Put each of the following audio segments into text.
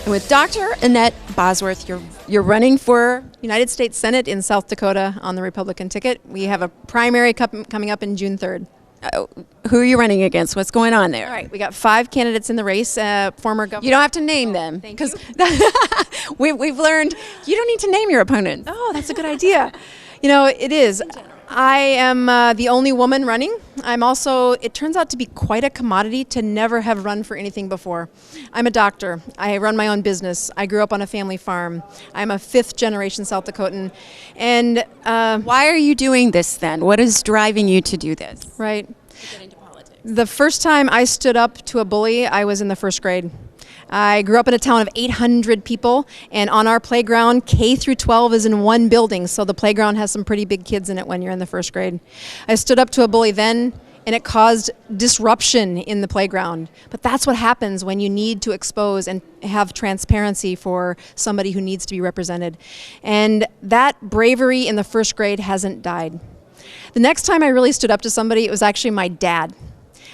And with Dr. Annette Bosworth, you're running for United States Senate in South Dakota on the Republican ticket. We have a primary coming up in June 3rd. Who are you running against? What's going on there? All right, we got 5 candidates in the race. Former governor. You don't have to name them because we've learned you don't need to name your opponents. Oh, that's a good idea. You know, it is. I am the only woman running. I'm also, it turns out to be quite a commodity to never have run for anything before. I'm a doctor. I run my own business. I grew up on a family farm. I'm a 5th generation South Dakotan. And why are you doing this then? What is driving you to do this? Right. To get into politics. The first time I stood up to a bully, I was in the 1st grade. I grew up in a town of 800 people, and on our playground, K through 12 is in one building, so the playground has some pretty big kids in it when you're in the 1st grade. I stood up to a bully then, and it caused disruption in the playground. But that's what happens when you need to expose and have transparency for somebody who needs to be represented. And that bravery in the 1st grade hasn't died. The next time I really stood up to somebody, it was actually my dad.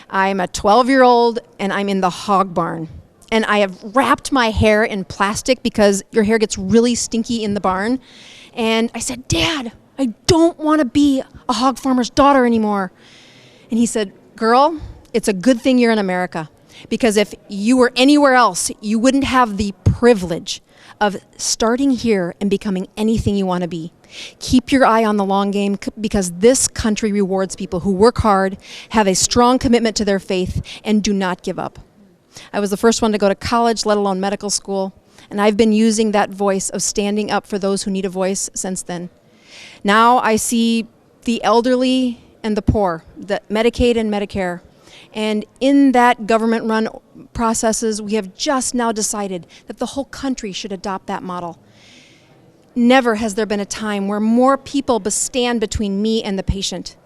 I'm a 12-year-old, and I'm in the hog barn. And I have wrapped my hair in plastic because your hair gets really stinky in the barn. And I said, Dad, I don't want to be a hog farmer's daughter anymore. And he said, girl, it's a good thing you're in America, because if you were anywhere else, you wouldn't have the privilege of starting here and becoming anything you want to be. Keep your eye on the long game, because this country rewards people who work hard, have a strong commitment to their faith, and do not give up. I was the first one to go to college, let alone medical school, and I've been using that voice of standing up for those who need a voice since then. Now I see the elderly and the poor, the Medicaid and Medicare, and in that government-run processes, we have just now decided that the whole country should adopt that model. Never has there been a time where more people stand between me and the patient,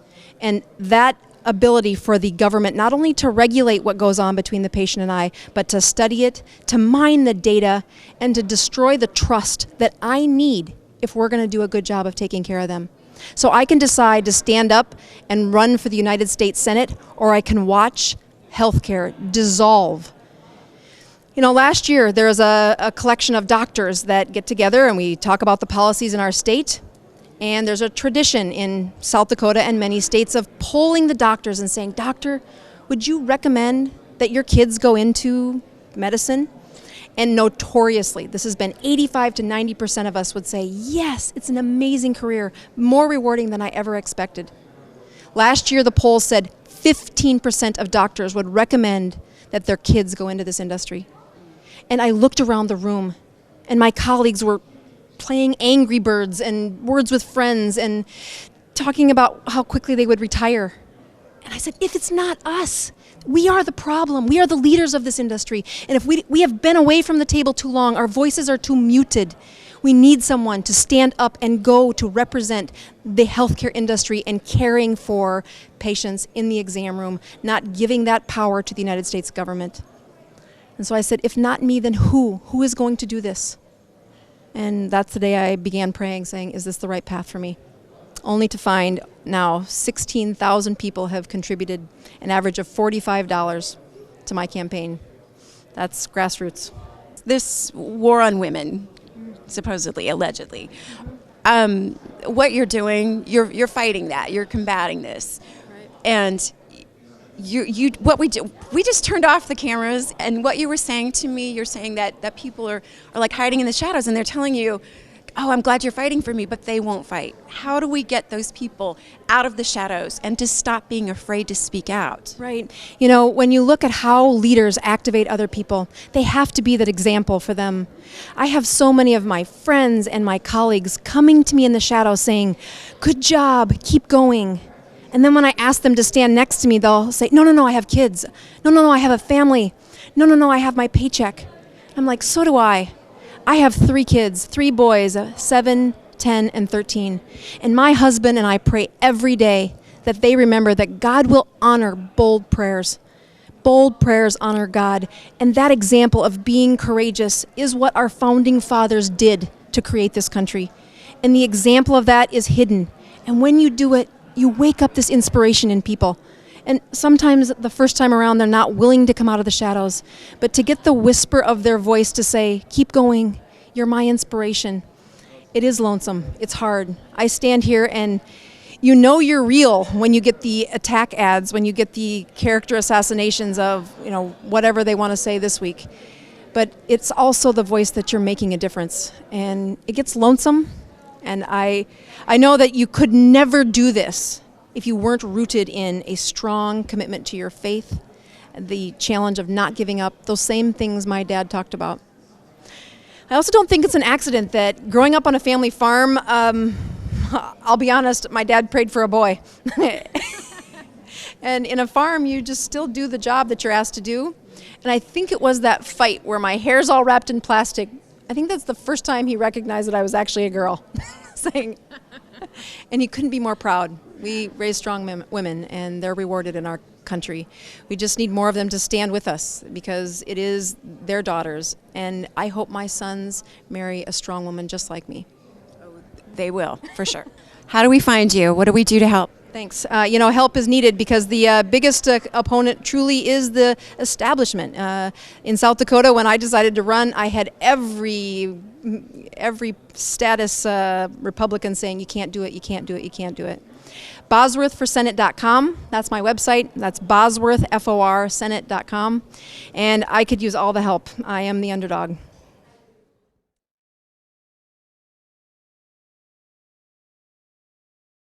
and that ability for the government not only to regulate what goes on between the patient and I, but to study it, to mine the data, and to destroy the trust that I need if we're going to do a good job of taking care of them. So I can decide to stand up and run for the United States Senate, or I can watch healthcare dissolve. You know, last year there was a collection of doctors that get together and we talk about the policies in our state. And there's a tradition in South Dakota and many states of polling the doctors and saying, Doctor, would you recommend that your kids go into medicine? And notoriously, this has been 85 to 90% of us would say, yes, it's an amazing career, more rewarding than I ever expected. Last year, the poll said 15% of doctors would recommend that their kids go into this industry. And I looked around the room, and my colleagues were playing Angry Birds and Words with Friends and talking about how quickly they would retire. And I said, if it's not us, we are the problem. We are the leaders of this industry. And if we have been away from the table too long, our voices are too muted. We need someone to stand up and go to represent the healthcare industry and caring for patients in the exam room, not giving that power to the United States government. And so I said, if not me, then who? Who is going to do this? And that's the day I began praying, saying, is this the right path for me? Only to find now 16,000 people have contributed an average of $45 to my campaign. That's grassroots. This war on women, supposedly, allegedly, what you're doing, you're fighting that, you're combating this. Right. And what we do, we just turned off the cameras, and what you were saying to me, you're saying that people are like hiding in the shadows, and they're telling you, oh, I'm glad you're fighting for me, but they won't fight. How do we get those people out of the shadows and to stop being afraid to speak out? Right. You know, when you look at how leaders activate other people, they have to be that example for them. I have so many of my friends and my colleagues coming to me in the shadows saying, good job, keep going. And then when I ask them to stand next to me, they'll say, no, I have kids. No, I have a family. No, I have my paycheck. I'm like, so do I. I have 3 kids, 3 boys, 7, 10, and 13. And my husband and I pray every day that they remember that God will honor bold prayers. Bold prayers honor God. And that example of being courageous is what our founding fathers did to create this country. And the example of that is hidden. And when you do it, you wake up this inspiration in people. And sometimes the first time around, they're not willing to come out of the shadows. But to get the whisper of their voice to say, keep going, you're my inspiration. It is lonesome. It's hard. I stand here and you know you're real when you get the attack ads, when you get the character assassinations of, whatever they want to say this week. But it's also the voice that you're making a difference. And it gets lonesome. And I know that you could never do this if you weren't rooted in a strong commitment to your faith, the challenge of not giving up, those same things my dad talked about. I also don't think it's an accident that growing up on a family farm, I'll be honest, my dad prayed for a boy. And in a farm, you just still do the job that you're asked to do. And I think it was that fight where my hair's all wrapped in plastic. I think that's the first time he recognized that I was actually a girl. And he couldn't be more proud. We raise strong women, and they're rewarded in our country. We just need more of them to stand with us because it is their daughters. And I hope my sons marry a strong woman just like me. They will, for sure. How do we find you? What do we do to help? Thanks. Help is needed because the biggest opponent truly is the establishment. In South Dakota, when I decided to run, I had every status Republican saying, you can't do it, you can't do it, you can't do it. BosworthForSenate.com, that's my website. That's Bosworth, F-O-R, Senate.com. And I could use all the help. I am the underdog.